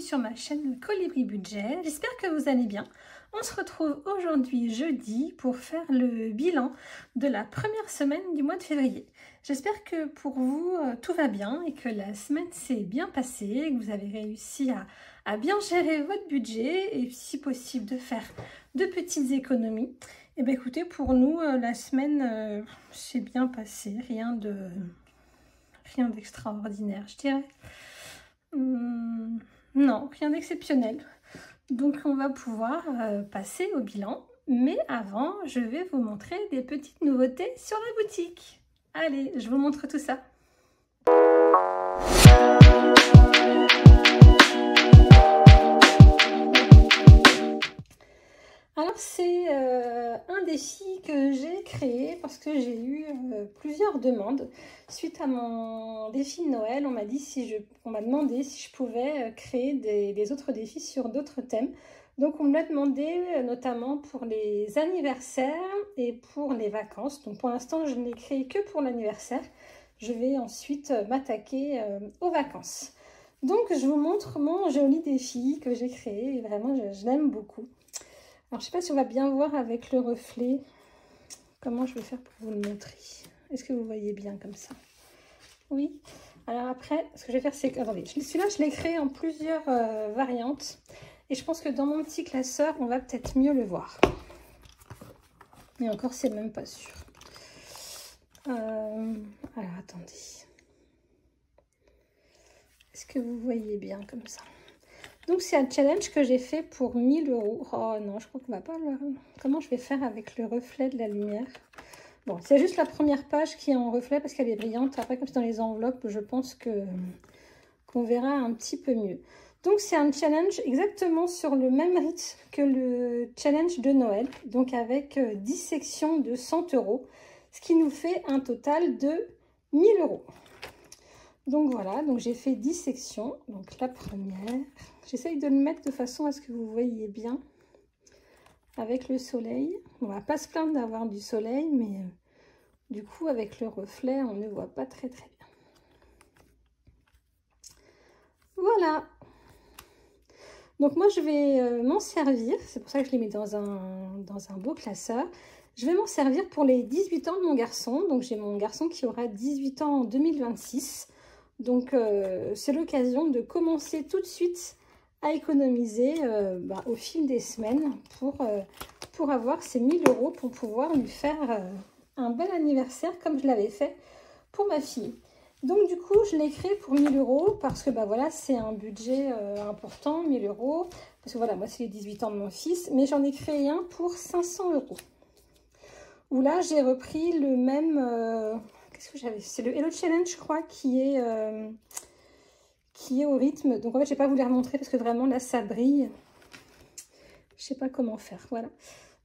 bienvenue sur ma chaîne Colibri Budget. J'espère que vous allez bien. On se retrouve aujourd'hui jeudi pour faire le bilan de la première semaine du mois de février. J'espère que pour vous tout va bien et que la semaine s'est bien passée, et que vous avez réussi à bien gérer votre budget et si possible de faire de petites économies. Et bien écoutez, pour nous la semaine s'est bien passée, rien d'extraordinaire je dirais. Non, rien d'exceptionnel. Donc on va pouvoir passer au bilan. Mais avant, je vais vous montrer des petites nouveautés sur la boutique. Allez, je vous montre tout ça. Alors c'est un défi que j'ai créé parce que j'ai eu plusieurs demandes. Suite à mon défi de Noël, on m'a demandé si je pouvais créer des autres défis sur d'autres thèmes. Donc on me l'a demandé notamment pour les anniversaires et pour les vacances. Donc pour l'instant je n'ai créé que pour l'anniversaire. Je vais ensuite m'attaquer aux vacances. Donc je vous montre mon joli défi que j'ai créé et vraiment je l'aime beaucoup. Alors, je ne sais pas si on va bien voir avec le reflet comment je vais faire pour vous le montrer. Est-ce que vous voyez bien comme ça? Oui. Alors après, ce que je vais faire, c'est que... Attendez, celui-là, je l'ai créé en plusieurs variantes. Et je pense que dans mon petit classeur, on va peut-être mieux le voir. Mais encore, c'est même pas sûr. Alors, attendez. Est-ce que vous voyez bien comme ça? Donc c'est un challenge que j'ai fait pour 1000 €. Oh non, je crois qu'on va pas le... Comment je vais faire avec le reflet de la lumière? Bon, c'est juste la première page qui est en reflet parce qu'elle est brillante. Après, comme c'est dans les enveloppes, je pense qu'on verra un petit peu mieux. Donc c'est un challenge exactement sur le même rythme que le challenge de Noël. Donc avec 10 sections de 100 €. Ce qui nous fait un total de 1000 €. Donc voilà, donc j'ai fait 10 sections. Donc la première, j'essaye de le mettre de façon à ce que vous voyez bien avec le soleil. On va pas se plaindre d'avoir du soleil, mais du coup avec le reflet, on ne voit pas très bien. Voilà. Donc moi je vais m'en servir, c'est pour ça que je les mets dans un beau classeur. Je vais m'en servir pour les 18 ans de mon garçon. Donc j'ai mon garçon qui aura 18 ans en 2026. Donc c'est l'occasion de commencer tout de suite à économiser au fil des semaines pour avoir ces 1000 € pour pouvoir lui faire un bel anniversaire comme je l'avais fait pour ma fille. Donc du coup je l'ai créé pour 1000 € parce que voilà, c'est un budget important, 1000 €. Parce que voilà, moi c'est les 18 ans de mon fils, mais j'en ai créé un pour 500 €. Où là j'ai repris le même... Qu'est-ce que j'avais? C'est le Hello Challenge, je crois, qui est au rythme. Donc en fait, je n'ai pas voulu remontrer parce que vraiment là, ça brille. Je ne sais pas comment faire. Voilà.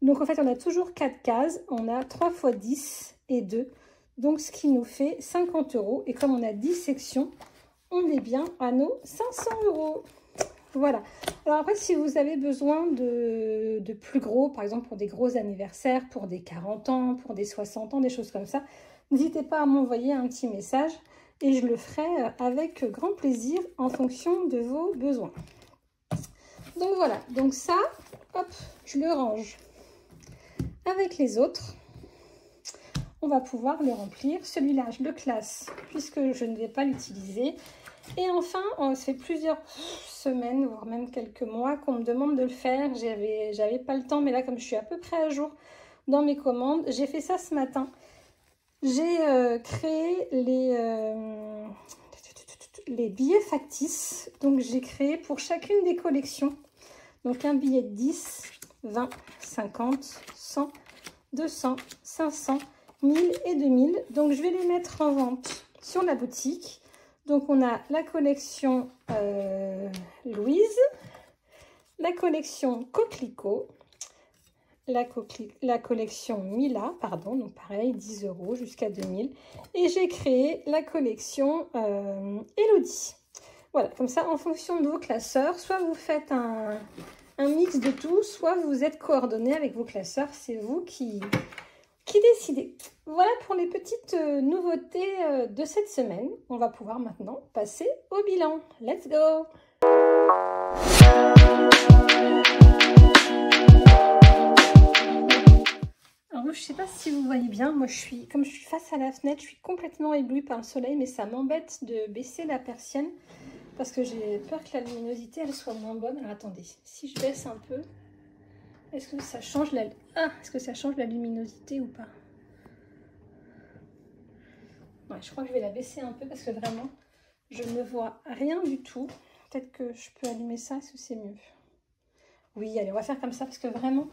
Donc en fait, on a toujours 4 cases. On a 3 x 10 et 2. Donc ce qui nous fait 50 €. Et comme on a 10 sections, on est bien à nos 500 €. Voilà. Alors après, si vous avez besoin de plus gros, par exemple pour des gros anniversaires, pour des 40 ans, pour des 60 ans, des choses comme ça, n'hésitez pas à m'envoyer un petit message et je le ferai avec grand plaisir en fonction de vos besoins. Donc voilà, donc ça, hop, je le range avec les autres. On va pouvoir le remplir. Celui-là, je le classe puisque je ne vais pas l'utiliser. Et enfin, ça fait plusieurs semaines, voire même quelques mois qu'on me demande de le faire. J'avais pas le temps, mais là, comme je suis à peu près à jour dans mes commandes, j'ai fait ça ce matin. J'ai créé les billets factices. Donc, j'ai créé pour chacune des collections. Donc, un billet de 10, 20, 50, 100, 200, 500, 1000 et 2000. Donc, je vais les mettre en vente sur la boutique. Donc, on a la collection Louise, la collection Coquelicot, la collection Mila, pardon, donc pareil, 10 € jusqu'à 2000. Et j'ai créé la collection Elodie. Voilà, comme ça, en fonction de vos classeurs, soit vous faites un mix de tout, soit vous êtes coordonné avec vos classeurs. C'est vous qui décidez. Voilà pour les petites nouveautés de cette semaine. On va pouvoir maintenant passer au bilan. Let's go! Alors, je sais pas si vous voyez bien, moi comme je suis face à la fenêtre, je suis complètement éblouie par le soleil, mais ça m'embête de baisser la persienne parce que j'ai peur que la luminosité elle soit moins bonne. Alors attendez, si je baisse un peu, est-ce que ça change la luminosité ou pas? Ouais, je crois que je vais la baisser un peu parce que vraiment, je ne vois rien du tout. Peut-être que je peux allumer ça, est-ce que c'est mieux? Oui, allez, on va faire comme ça parce que vraiment,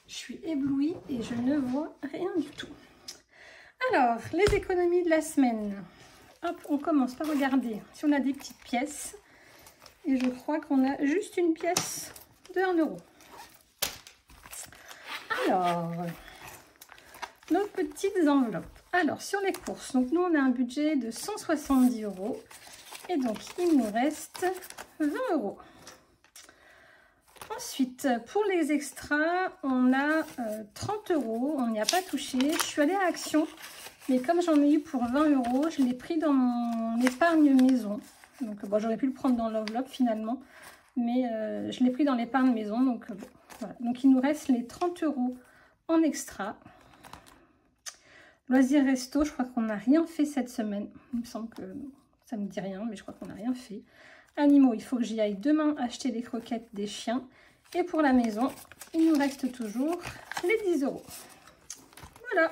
je suis éblouie et je ne vois rien du tout. Alors, les économies de la semaine. Hop, on commence par regarder si on a des petites pièces. Et je crois qu'on a juste une pièce de 1 euro. Alors, nos petites enveloppes. Alors, sur les courses, donc nous, on a un budget de 170 €. Et donc, il nous reste 20 €. Ensuite, pour les extras, on a 30 €. On n'y a pas touché. Je suis allée à Action, mais comme j'en ai eu pour 20 €, je l'ai pris dans mon épargne maison. Donc, bon, j'aurais pu le prendre dans l'enveloppe finalement, mais je l'ai pris dans l'épargne maison. Donc, bon, voilà. Donc, il nous reste les 30 € en extra. Loisirs resto, je crois qu'on n'a rien fait cette semaine. Il me semble que ça ne me dit rien, mais je crois qu'on n'a rien fait. Animaux, il faut que j'y aille demain acheter des croquettes des chiens. Et pour la maison, il nous reste toujours les 10 €. Voilà.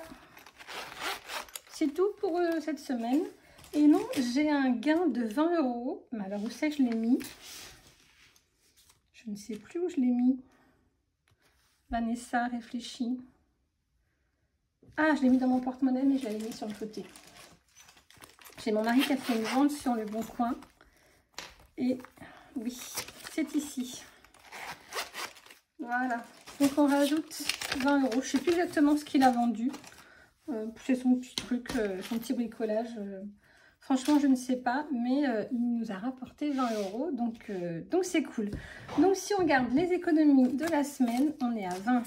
C'est tout pour cette semaine. Et non, j'ai un gain de 20 €. Mais alors, où c'est que je l'ai mis? Je ne sais plus où je l'ai mis. Vanessa réfléchit. Ah, je l'ai mis dans mon porte-monnaie, mais je l'avais mis sur le côté. J'ai mon mari qui a fait une vente sur le Bon Coin. Et oui, c'est ici. Voilà. Donc, on rajoute 20 €. Je ne sais plus exactement ce qu'il a vendu. C'est son petit truc, son petit bricolage. Franchement, je ne sais pas, mais il nous a rapporté 20 €. Donc, c'est cool. Donc, si on regarde les économies de la semaine, on est à 20,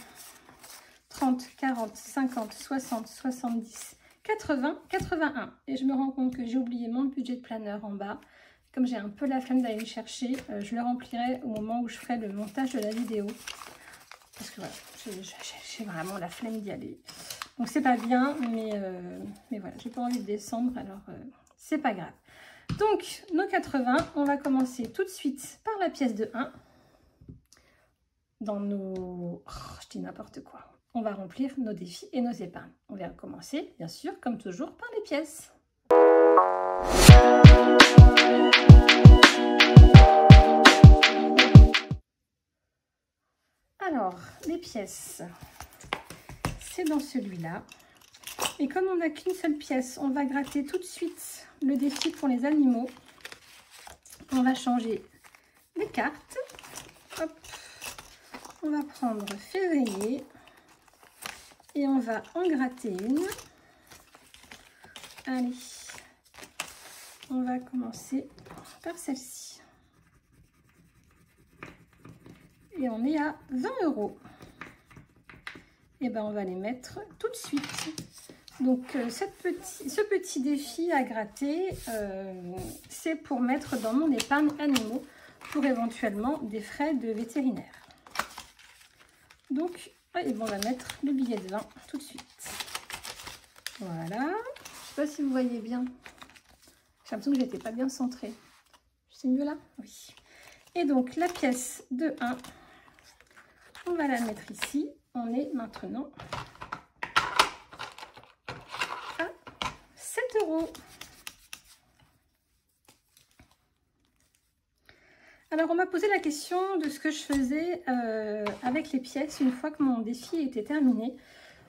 30, 40, 50, 60, 70, 80, 81. Et je me rends compte que j'ai oublié mon budget de planeur en bas. Comme j'ai un peu la flemme d'aller le chercher, je le remplirai au moment où je ferai le montage de la vidéo. Parce que voilà, j'ai vraiment la flemme d'y aller. Donc c'est pas bien, mais voilà, j'ai pas envie de descendre, alors c'est pas grave. Donc nos 80, on va commencer tout de suite par la pièce de 1. Dans nos... Oh, je dis n'importe quoi. On va remplir nos défis et nos épargnes. On va commencer, bien sûr, comme toujours, par les pièces. Alors, les pièces, c'est dans celui-là. Et comme on n'a qu'une seule pièce, on va gratter tout de suite le défi pour les animaux. On va changer les cartes. Hop. On va prendre février et on va en gratter une. Allez, on va commencer par celle-ci. Et on est à 20 €. Et ben on va les mettre tout de suite. Donc ce petit défi à gratter, c'est pour mettre dans mon épargne animaux pour éventuellement des frais de vétérinaire. Donc et ben, on va mettre le billet de 20 tout de suite. Voilà. Je ne sais pas si vous voyez bien. J'ai l'impression que j'étais pas bien centrée. C'est mieux là? Oui. Et donc la pièce de 1, on va la mettre ici. On est maintenant à 7 €. Alors, on m'a posé la question de ce que je faisais avec les pièces une fois que mon défi était terminé.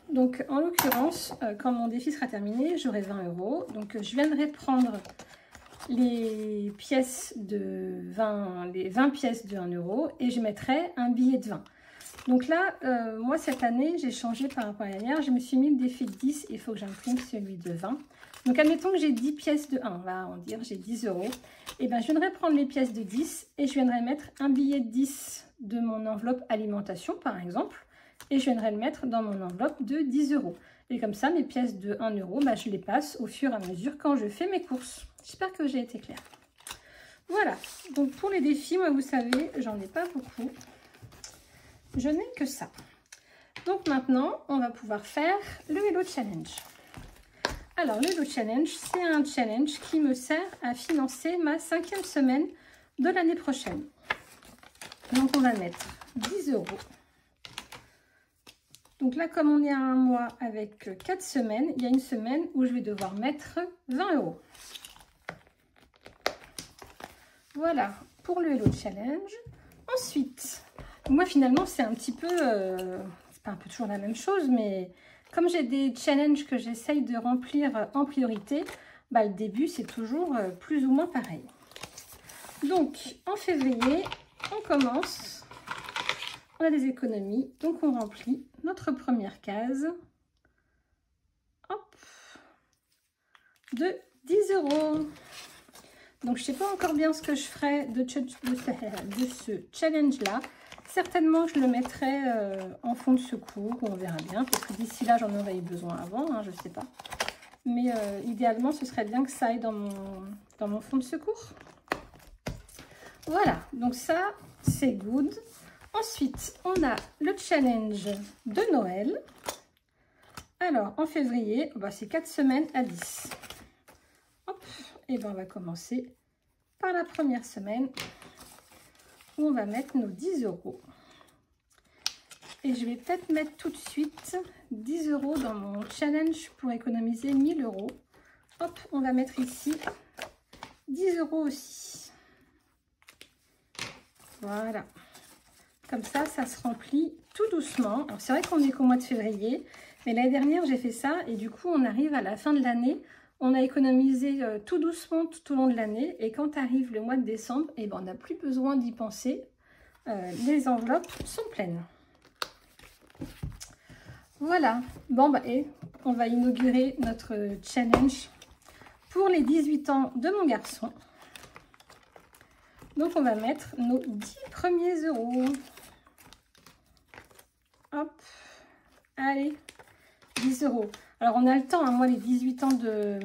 Donc, en l'occurrence, quand mon défi sera terminé, j'aurai 20 €. Donc, je viendrai prendre les pièces de 20, les 20 pièces de 1 € et je mettrai un billet de 20. Donc là, moi, cette année, j'ai changé par rapport à l'année dernière. Je me suis mis le défi de 10. Il faut que j'imprime celui de 20. Donc, admettons que j'ai 10 pièces de 1. On va en dire, j'ai 10 €. Et bien, je viendrai prendre les pièces de 10 et je viendrai mettre un billet de 10 de mon enveloppe alimentation, par exemple. Et je viendrai le mettre dans mon enveloppe de 10 €. Et comme ça, mes pièces de 1 €, bah, je les passe au fur et à mesure quand je fais mes courses. J'espère que j'ai été claire. Voilà, donc pour les défis, moi vous savez, j'en ai pas beaucoup. Je n'ai que ça. Donc maintenant, on va pouvoir faire le Hello Challenge. Alors le Hello Challenge, c'est un challenge qui me sert à financer ma 5e semaine de l'année prochaine. Donc on va mettre 10 €. Donc là, comme on est à un mois avec 4 semaines, il y a une semaine où je vais devoir mettre 20 €. Voilà pour le Hello Challenge. Ensuite, moi finalement c'est un petit peu, c'est pas un peu toujours la même chose, mais comme j'ai des challenges que j'essaye de remplir en priorité, bah, le début c'est toujours plus ou moins pareil. Donc en février, on commence, on a des économies, donc on remplit notre première case, hop, de 10 €. Donc, je ne sais pas encore bien ce que je ferai de ce challenge-là. Certainement, je le mettrai en fond de secours, on verra bien. Parce que d'ici là, j'en aurais eu besoin avant, hein, je ne sais pas. Mais idéalement, ce serait bien que ça aille dans mon fond de secours. Voilà, donc ça, c'est good. Ensuite, on a le challenge de Noël. Alors, en février, bah, c'est 4 semaines à 10. Hop. Et bien on va commencer par la première semaine où on va mettre nos 10 €. Et je vais peut-être mettre tout de suite 10 € dans mon challenge pour économiser 1000 €. Hop, on va mettre ici 10 € aussi. Voilà. Comme ça, ça se remplit tout doucement. Alors c'est vrai qu'on est qu'au mois de février, mais l'année dernière j'ai fait ça et du coup on arrive à la fin de l'année. On a économisé tout doucement tout au long de l'année et quand arrive le mois de décembre, eh ben, on n'a plus besoin d'y penser. Les enveloppes sont pleines. Voilà. Bon, bah, et on va inaugurer notre challenge pour les 18 ans de mon garçon. Donc, on va mettre nos 10 premiers €. Hop. Allez, 10 €. Alors, on a le temps, hein. Moi, les 18 ans de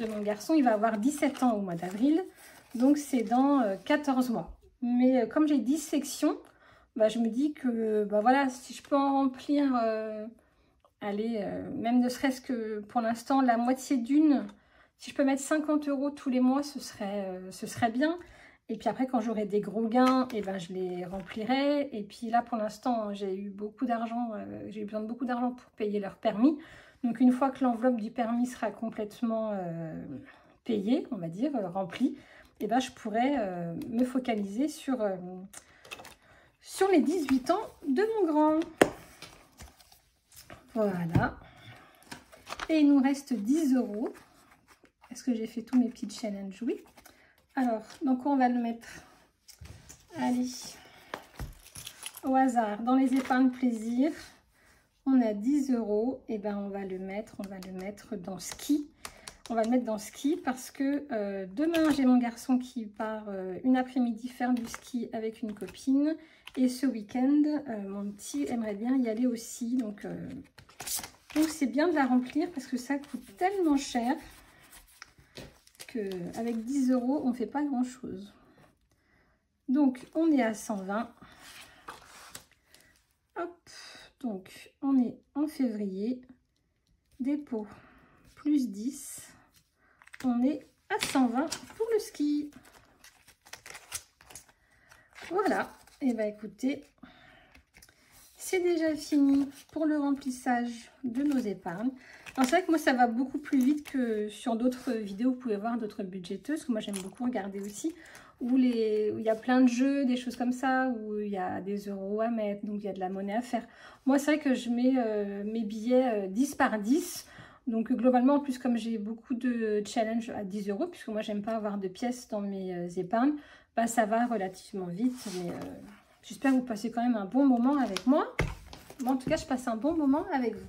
mon garçon, il va avoir 17 ans au mois d'avril. Donc, c'est dans 14 mois. Mais comme j'ai 10 sections, bah, je me dis que bah, voilà, si je peux en remplir, allez, même ne serait-ce que pour l'instant, la moitié d'une, si je peux mettre 50 € tous les mois, ce serait bien. Et puis après, quand j'aurai des gros gains, eh ben, je les remplirai. Et puis là, pour l'instant, j'ai eu beaucoup d'argent, j'ai eu besoin de beaucoup d'argent pour payer leur permis. Donc une fois que l'enveloppe du permis sera complètement payée, on va dire, remplie, eh ben, je pourrai me focaliser sur les 18 ans de mon grand. Voilà. Et il nous reste 10 €. Est-ce que j'ai fait tous mes petits challenges? Oui. Alors, donc on va le mettre, allez, au hasard, dans les épargnes plaisir. On a 10 €, et ben on va le mettre dans ski. On va le mettre dans ski parce que demain j'ai mon garçon qui part une après-midi faire du ski avec une copine. Et ce week-end, mon petit aimerait bien y aller aussi. Donc c'est bien de la remplir parce que ça coûte tellement cher qu'avec 10 € on ne fait pas grand-chose. Donc on est à 120. Hop. Donc, on est en février, dépôt plus 10, on est à 120 pour le ski. Voilà, et bien écoutez, c'est déjà fini pour le remplissage de nos épargnes. Alors c'est vrai que moi ça va beaucoup plus vite que sur d'autres vidéos, vous pouvez voir d'autres budgéteuses, que moi j'aime beaucoup regarder aussi, où il y a plein de jeux, des choses comme ça, où il y a des euros à mettre, donc il y a de la monnaie à faire. Moi c'est vrai que je mets mes billets 10 par 10, donc globalement en plus comme j'ai beaucoup de challenges à 10 €, puisque moi j'aime pas avoir de pièces dans mes épargnes, bah, ça va relativement vite, mais j'espère que vous passez quand même un bon moment avec moi. Moi en tout cas je passe un bon moment avec vous.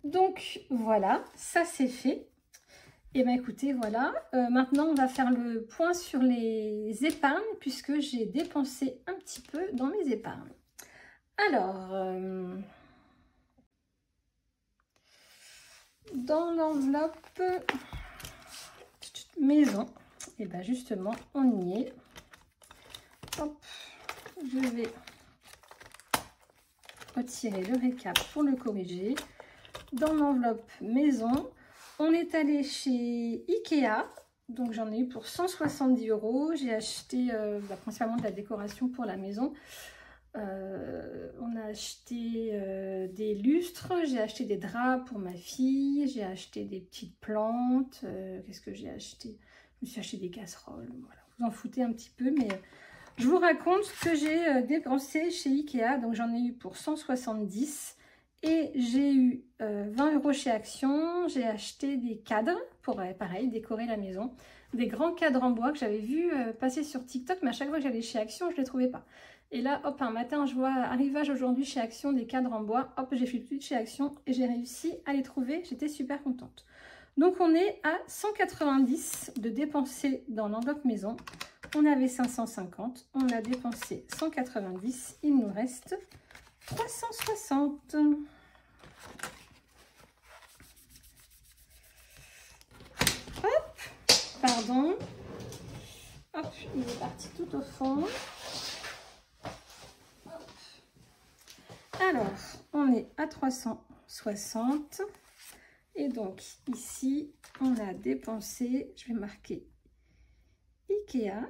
Donc voilà, ça c'est fait. Et bien écoutez, voilà, maintenant on va faire le point sur les épargnes puisque j'ai dépensé un petit peu dans mes épargnes. Alors, dans l'enveloppe maison, Et bien justement, on y est. Hop, je vais retirer le récap pour le corriger. Dans l'enveloppe maison, on est allé chez Ikea. Donc j'en ai eu pour 170 €. J'ai acheté principalement de la décoration pour la maison. On a acheté des lustres, j'ai acheté des draps pour ma fille, j'ai acheté des petites plantes. Qu'est-ce que j'ai acheté? Je me suis acheté des casseroles. Voilà. Vous en foutez un petit peu, mais je vous raconte ce que j'ai dépensé chez Ikea. Donc j'en ai eu pour 170 et j'ai eu 20 € chez Action. J'ai acheté des cadres pour pareil décorer la maison, des grands cadres en bois que j'avais vu passer sur TikTok, mais à chaque fois que j'allais chez Action, je ne les trouvais pas. Et là, hop, un matin, je vois arrivage aujourd'hui chez Action des cadres en bois. Hop, j'ai fait tout de suite chez Action et j'ai réussi à les trouver. J'étais super contente. Donc, on est à 190 de dépenser dans l'enveloppe maison. On avait 550. On a dépensé 190. Il nous reste 360. Hop, pardon. Hop, il est parti tout au fond. Alors, on est à 360 et donc ici, on a dépensé, je vais marquer Ikea,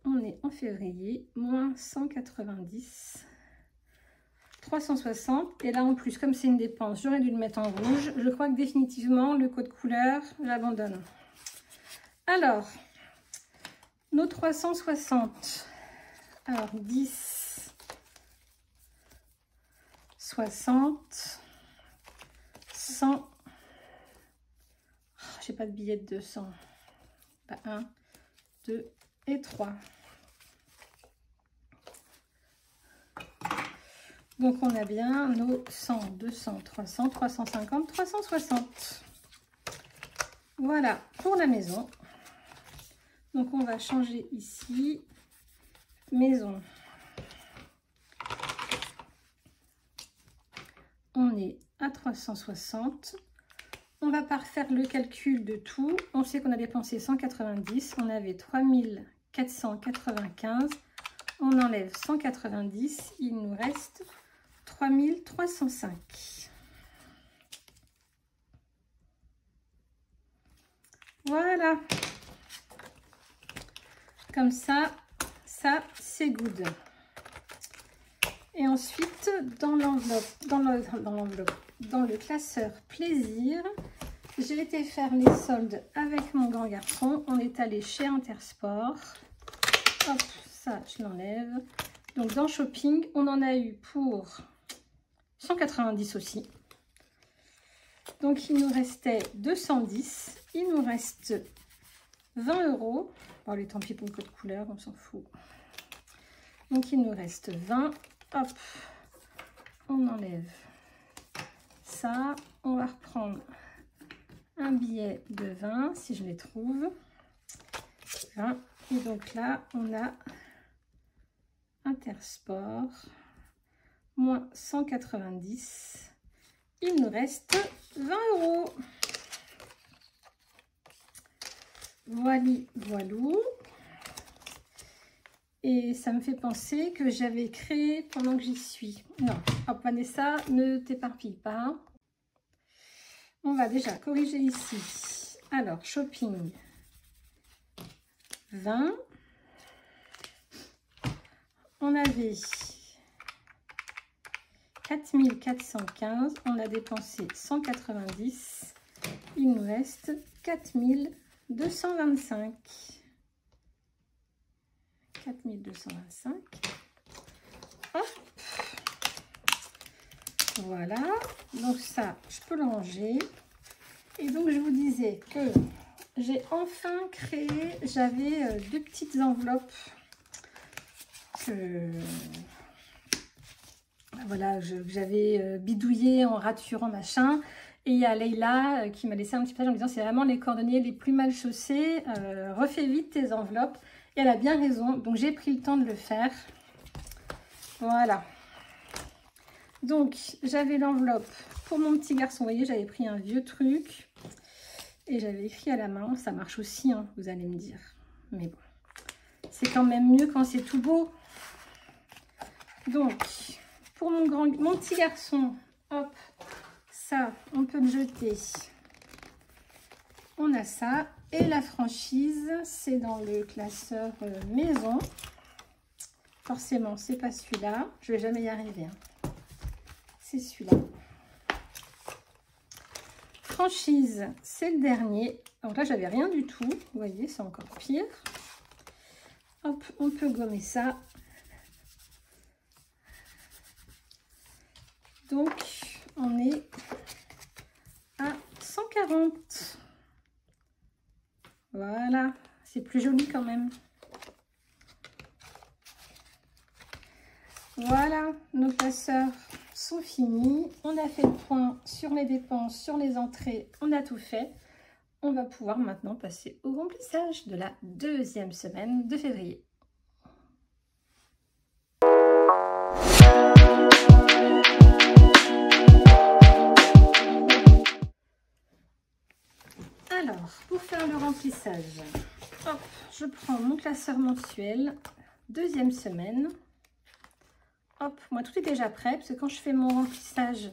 on est en février, moins 190, 360 et là en plus, comme c'est une dépense, j'aurais dû le mettre en rouge. Je crois que définitivement, le code couleur, j'abandonne. Alors, nos 360, alors 10, 60, 100, oh, j'ai pas de billet de 200, 1, 2 et 3. Donc on a bien nos 100, 200, 300, 350, 360. Voilà pour la maison. Donc on va changer ici, maison. On est à 360. On va pas refaire le calcul de tout. On sait qu'on a dépensé 190. On avait 3495. On enlève 190. Il nous reste 3305. Voilà. Comme ça c'est good. Et ensuite, dans le classeur plaisir, j'ai été faire les soldes avec mon grand garçon. On est allé chez Intersport. Hop, ça, je l'enlève. Donc, dans shopping, on en a eu pour 190 aussi. Donc, il nous restait 210. Il nous reste 20 €. Bon, allez, tant pis pour le code couleur, on s'en fout. Donc, il nous reste 20. Hop, on enlève ça. On va reprendre un billet de 20 si je les trouve. Voilà. Et donc là, on a Intersport, moins 190. Il nous reste 20 €. Voilou. Et ça me fait penser que j'avais créé pendant que j'y suis. Non, hop, Vanessa, ne t'éparpille pas. On va déjà corriger ici. Alors, shopping, 20. On avait 4415. On a dépensé 190. Il nous reste 4225. 4225. Hop. Voilà. Donc ça, je peux le ranger. Et donc, je vous disais que j'ai enfin créé, j'avais deux petites enveloppes que voilà, j'avais bidouillées en raturant machin. Et il y a Leïla qui m'a laissé un petit message en me disant c'est vraiment les cordonniers les plus mal chaussés. Refais vite tes enveloppes. Et elle a bien raison, donc j'ai pris le temps de le faire. Voilà. Donc, j'avais l'enveloppe pour mon petit garçon. Vous voyez, j'avais pris un vieux truc et j'avais écrit à la main. Ça marche aussi, hein, vous allez me dire. mais bon, c'est quand même mieux quand c'est tout beau. Donc, pour mon petit garçon, hop, ça, on peut le jeter. On a ça. Et la franchise, c'est dans le classeur maison. Forcément, c'est pas celui-là. Je vais jamais y arriver. Hein. C'est celui-là. Franchise, c'est le dernier. Donc là, j'avais rien du tout. Vous voyez, c'est encore pire. Hop, on peut gommer ça. Donc, on est à 140. Voilà, c'est plus joli quand même. Voilà, nos classeurs sont finis. On a fait le point sur les dépenses, sur les entrées. On a tout fait. On va pouvoir maintenant passer au remplissage de la deuxième semaine de février. Alors, pour faire le remplissage, hop, je prends mon classeur mensuel, deuxième semaine. Hop, moi tout est déjà prêt, parce que quand je fais mon remplissage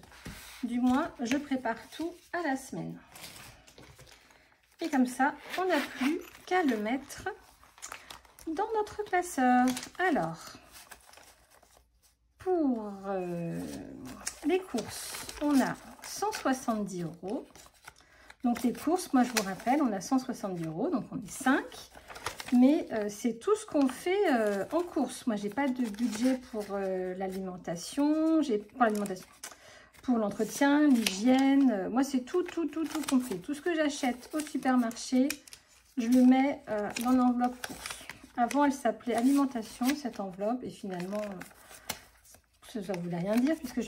du mois, je prépare tout à la semaine. Et comme ça, on n'a plus qu'à le mettre dans notre classeur. Alors, pour les courses, on a 170 €. Donc les courses, moi je vous rappelle, on a 170 €, donc on est 5. Mais c'est tout ce qu'on fait en course. Moi, j'ai pas de budget pour l'alimentation, pour l'entretien, l'hygiène. Moi, c'est tout compris. Tout ce que j'achète au supermarché, je le mets dans l'enveloppe course. Avant, elle s'appelait alimentation, cette enveloppe, et finalement, ça ne voulait rien dire puisque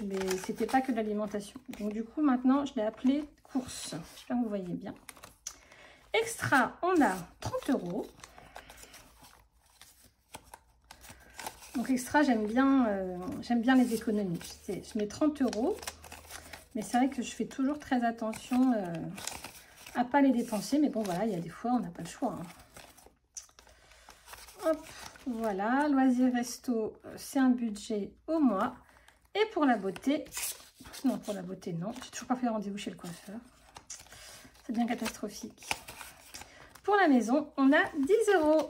c'était pas que de l'alimentation. Donc du coup, maintenant, je l'ai appelée course. J'espère que vous voyez bien. Extra, on a 30 €. Donc extra, j'aime bien les économies. Je mets 30 €, mais c'est vrai que je fais toujours très attention à pas les dépenser. Mais bon, voilà, il y a des fois, on n'a pas le choix. Hein. Hop, voilà, loisirs resto, c'est un budget au mois. Et pour la beauté, non, pour la beauté, non. J'ai toujours pas fait rendez-vous chez le coiffeur. C'est bien catastrophique. Pour la maison, on a 10 €.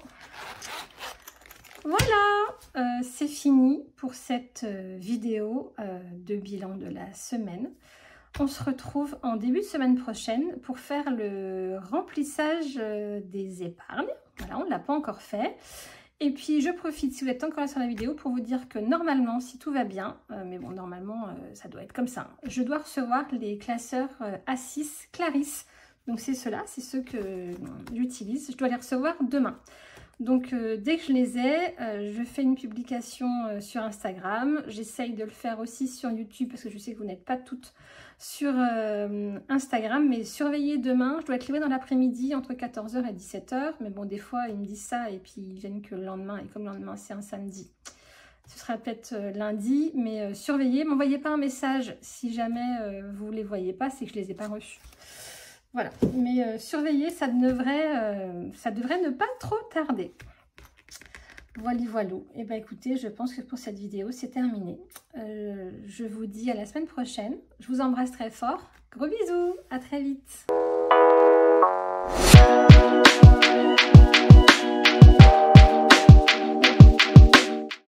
Voilà, c'est fini pour cette vidéo de bilan de la semaine. On se retrouve en début de semaine prochaine pour faire le remplissage des épargnes. Voilà, on ne l'a pas encore fait. Et puis, je profite, si vous êtes encore là sur la vidéo, pour vous dire que normalement, si tout va bien, mais bon, normalement, ça doit être comme ça, hein, je dois recevoir les classeurs A6 Clarisse. Donc, c'est ceux-là, c'est ceux que j'utilise. Je dois les recevoir demain. Donc, dès que je les ai, je fais une publication sur Instagram. J'essaye de le faire aussi sur YouTube parce que je sais que vous n'êtes pas toutes sur Instagram. Mais surveillez demain. Je dois être livrée dans l'après-midi entre 14 h et 17 h. Mais bon, des fois, ils me disent ça et puis ils viennent que le lendemain. Et comme le lendemain, c'est un samedi. Ce sera peut-être lundi. Mais surveillez. Ne m'envoyez pas un message si jamais vous ne les voyez pas. C'est que je ne les ai pas reçus. Voilà, mais surveillez, ça devrait ne pas trop tarder. Voilà. Et bien écoutez, je pense que pour cette vidéo, c'est terminé. Je vous dis à la semaine prochaine. Je vous embrasse très fort. Gros bisous, à très vite.